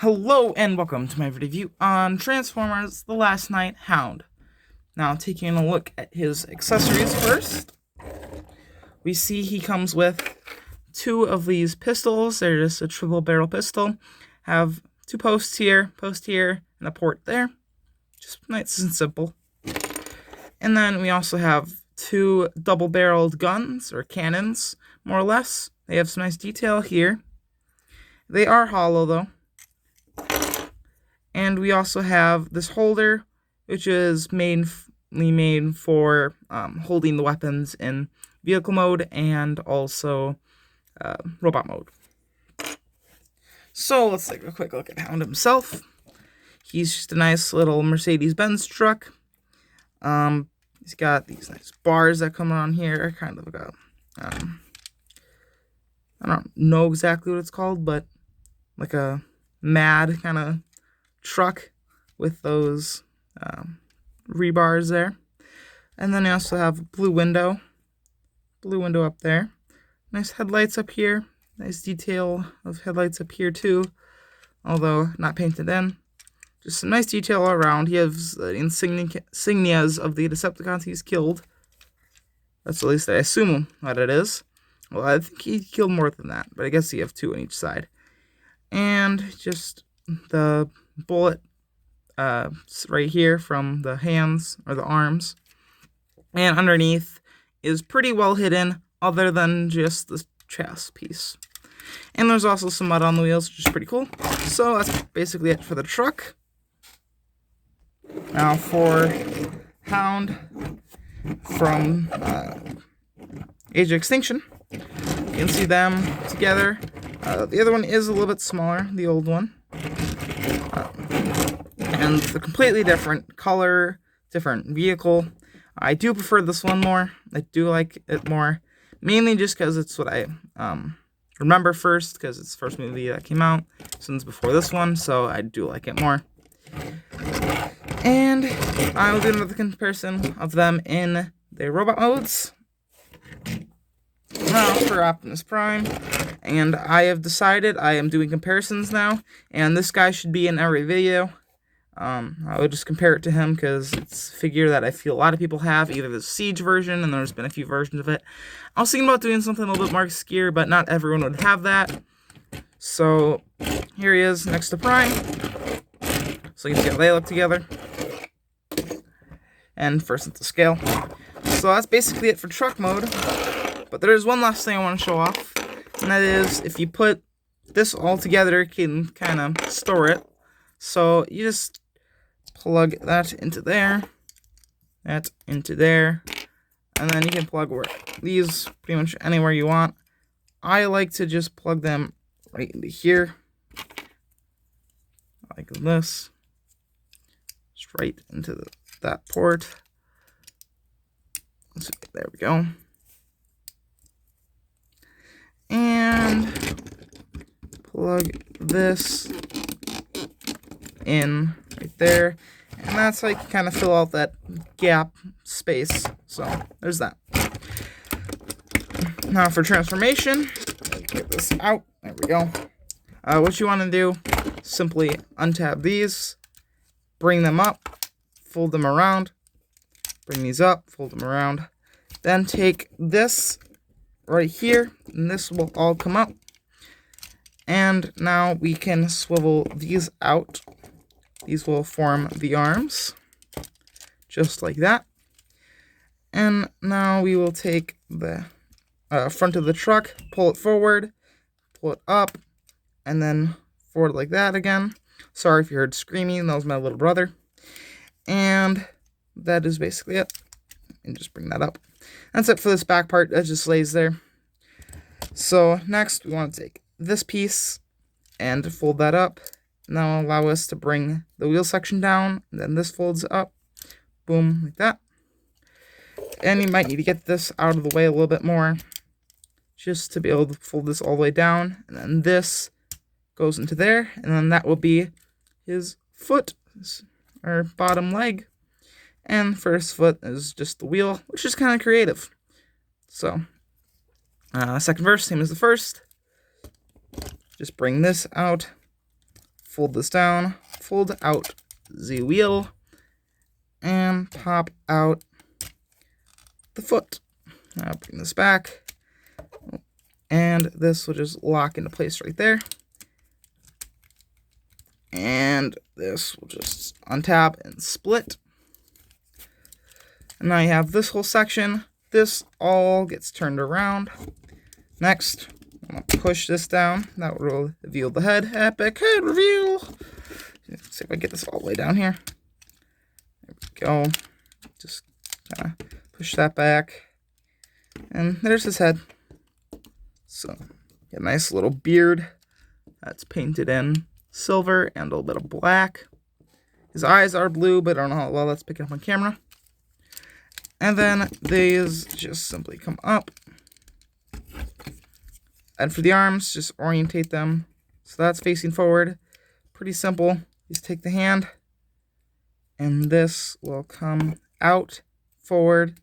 Hello and welcome to my review on Transformers The Last Knight Hound. Now, taking a look at his accessories first, we see he comes with two of these pistols. They're just a triple barrel pistol. Have two post here, and a port there. Just nice and simple. And then we also have two double-barreled guns, or cannons, more or less. They have some nice detail here. They are hollow, though. And we also have this holder, which is mainly made for holding the weapons in vehicle mode and also robot mode. So let's take a quick look at Hound himself. He's just a nice little Mercedes-Benz truck. He's got these nice bars that come on here, kind of a, I don't know exactly what it's called, but like a mad kind of truck with those rebars there. And then you also have a blue window up there. Nice headlights up here. Nice detail of headlights up here too, although not painted in. Just some nice detail all around. He has the insignias of the Decepticons he's killed. That's at least I assume what it is. Well, I think he killed more than that, but I guess you have two on each side. And just the bullet right here from the hands or the arms. And underneath is pretty well hidden, other than just the chest piece. And there's also some mud on the wheels, which is pretty cool. So that's basically it for the truck. Now for Hound from Age of Extinction, you can see them together. The other one is a little bit smaller, the old one. And the completely different color, different vehicle. I do prefer this one more. I do like it more, mainly just because it's what I remember first, because it's the first movie that came out since before this one, so I do like it more. And I will do another comparison of them in their robot modes. Now for Optimus Prime, and I have decided I am doing comparisons now, and this guy should be in every video. I would just compare it to him because it's a figure that I feel a lot of people have, either the Siege version, and there's been a few versions of it. I was thinking about doing something a little bit more obscure, but not everyone would have that. So here he is next to Prime. So you can see how they look together. And first into scale. So that's basically it for truck mode. But there's one last thing I want to show off, and that is if you put this all together, you can kind of store it. So you just plug that into there, that into there, and then you can plug these pretty much anywhere you want. I like to just plug them right into here, like this, straight into that port. There we go. And plug this in right there, and that's how you can kind of fill out that gap space. So there's that. Now for transformation, get this out. There we go. What you want to do, simply untab these, bring them up, fold them around, bring these up, fold them around, then take this right here, and this will all come up. And now we can swivel these out. These will form the arms, just like that. And now we will take the front of the truck, pull it forward, pull it up, and then forward like that again. Sorry if you heard screaming, that was my little brother. And that is basically it. And just bring that up. That's it for this back part, that just lays there. So next we want to take this piece and fold that up. And that will allow us to bring the wheel section down, and then this folds up, boom, like that. And you might need to get this out of the way a little bit more, just to be able to fold this all the way down, and then this goes into there, and then that will be his foot, or bottom leg. And first foot is just the wheel, which is kind of creative. So, second verse, same as the first. Just bring this out, fold this down, fold out the wheel, and pop out the foot. Now bring this back, and this will just lock into place right there. And this will just untap and split. And now you have this whole section. This all gets turned around. Next, I'm going to push this down. That will reveal the head. Epic head reveal. Let's see if I get this all the way down here. There we go. Just kind of push that back. And there's his head. So, a nice little beard that's painted in silver and a little bit of black. His eyes are blue, but I don't know how well that's picking up on camera. And then these just simply come up. And for the arms, just orientate them so that's facing forward. Pretty simple. Just take the hand, and this will come out forward,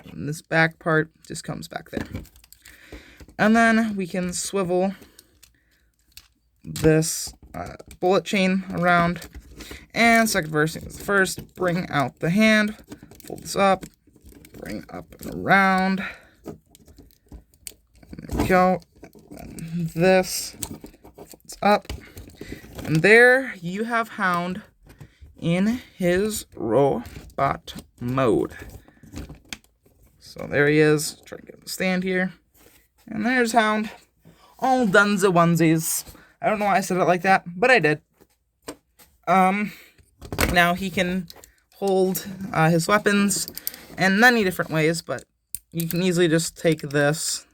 and this back part just comes back there. And then we can swivel this bullet chain around. And second verse is first, bring out the hand, fold this up, bring up and around. And there we go. And this folds up. And there you have Hound in his robot mode. So there he is. Try to get him to stand here. And there's Hound. All dunza onesies. I don't know why I said it like that, but I did. Now he can hold his weapons in many different ways, but you can easily just take this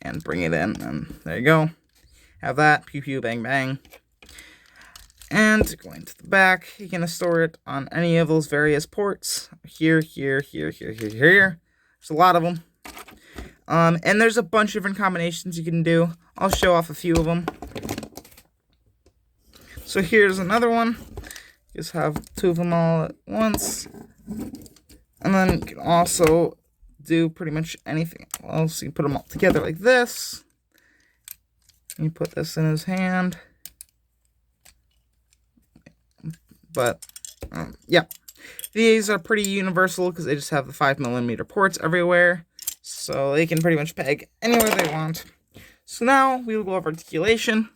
and bring it in, and there you go. Have that, pew pew, bang bang. And going to the back, you can store it on any of those various ports. Here, here, here, here, here, here. There's a lot of them. And there's a bunch of different combinations you can do. I'll show off a few of them. So here's another one. Just have two of them all at once. And then you can also do pretty much anything else. You can put them all together like this. And you put this in his hand. But, yeah. These are pretty universal because they just have the 5mm ports everywhere. So they can pretty much peg anywhere they want. So now we will go over articulation.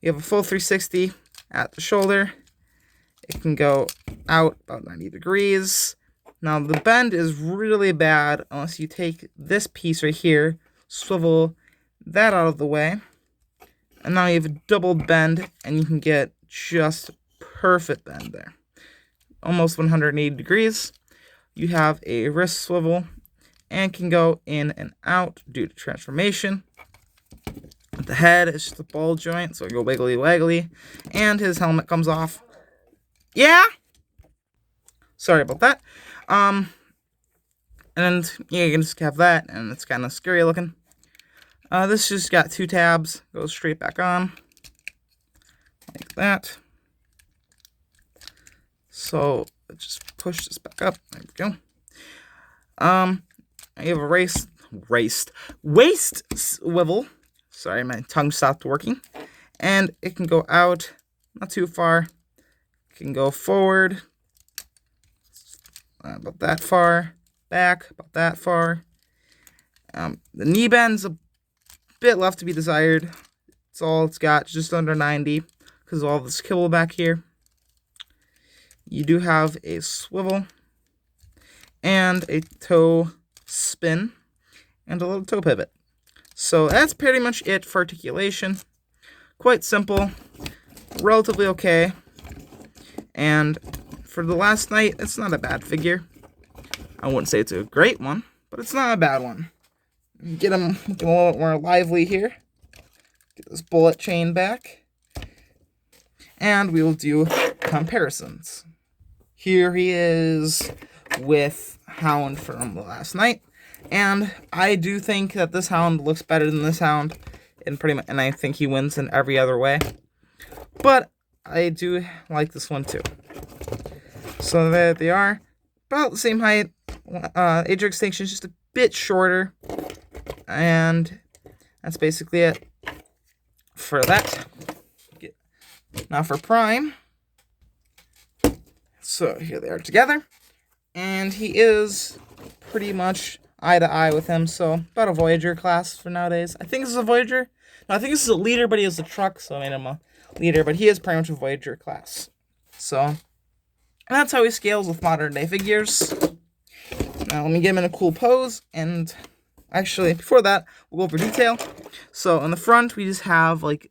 We have a full 360 at the shoulder. It can go out about 90 degrees. Now the bend is really bad unless you take this piece right here, swivel that out of the way. And now you have a double bend and you can get just perfect bend there. Almost 180 degrees. You have a wrist swivel and can go in and out due to transformation. The head is just a ball joint, so you go wiggly waggly. And his helmet comes off. Yeah? Sorry about that. And yeah, you can just have that, and it's kind of scary looking. This just got 2 tabs. Goes straight back on. Like that. So, just push this back up. There we go. I have a waist swivel. Sorry, my tongue stopped working. And it can go out, not too far. It can go forward, about that far. Back, about that far. The knee bend's a bit left to be desired. It's all it's got, just under 90, because of all this kibble back here. You do have a swivel, and a toe spin, and a little toe pivot. So that's pretty much it for articulation. Quite simple, relatively okay. And for the last night, it's not a bad figure. I wouldn't say it's a great one, but it's not a bad one. Get him looking a little bit more lively here. Get this bullet chain back. And we will do comparisons. Here he is with Hound from last night. And I do think that this Hound looks better than this Hound. And I think he wins in every other way. But I do like this one too. So there they are. About the same height. Age of extinction is just a bit shorter. And that's basically it for that. Now for Prime. So here they are together. And he is pretty much eye to eye with him. So about a Voyager class for nowadays. I think this is a Voyager. No, I think this is a leader, but he has a truck, so I made him a leader. But he is pretty much a Voyager class. So, and that's how he scales with modern day figures. Now let me get him in a cool pose. And actually, before that, we'll go over detail. So on the front, we just have like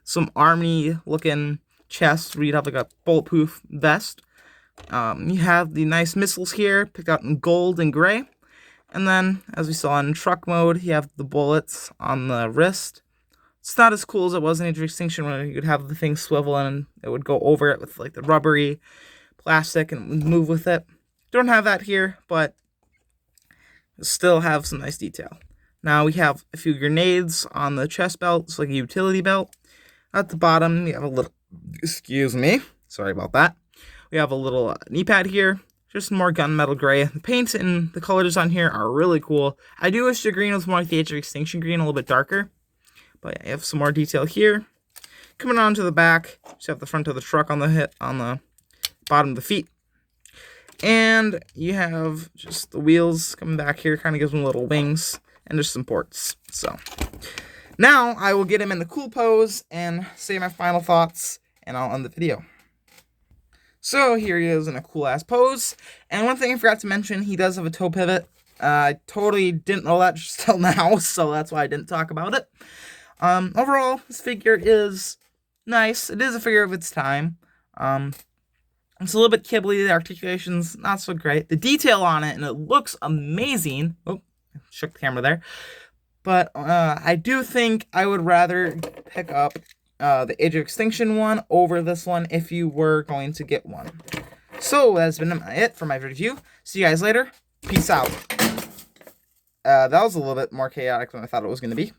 some army-looking chest where you'd have like a bulletproof vest. You have the nice missiles here, picked out in gold and gray. And then, as we saw in truck mode, you have the bullets on the wrist. It's not as cool as it was in Age of Extinction, where you could have the thing swivel and it would go over it with like the rubbery plastic and it would move with it. Don't have that here, but still have some nice detail. Now we have a few grenades on the chest belt. It's like a utility belt. At the bottom, we have a little, excuse me, sorry about that. We have a little knee pad here, just more gunmetal gray. The paint and the colors on here are really cool. I do wish the green was more like the Age of Extinction green, a little bit darker. But yeah, I have some more detail here. Coming on to the back, just have the front of the truck on the bottom of the feet. And you have just the wheels coming back here, kind of gives them little wings, and just some ports. So now I will get him in the cool pose and say my final thoughts, and I'll end the video. So here he is in a cool ass pose. And one thing I forgot to mention, he does have a toe pivot. I totally didn't know that just till now, so that's why I didn't talk about it. Overall, this figure is nice. It is a figure of its time. It's a little bit kibbly. The articulation's not so great. The detail on it, and it looks amazing. Oh, shook the camera there. But I do think I would rather pick up the Age of Extinction one over this one if you were going to get one. So that's been it for my review. See you guys later. Peace out. That was a little bit more chaotic than I thought it was going to be.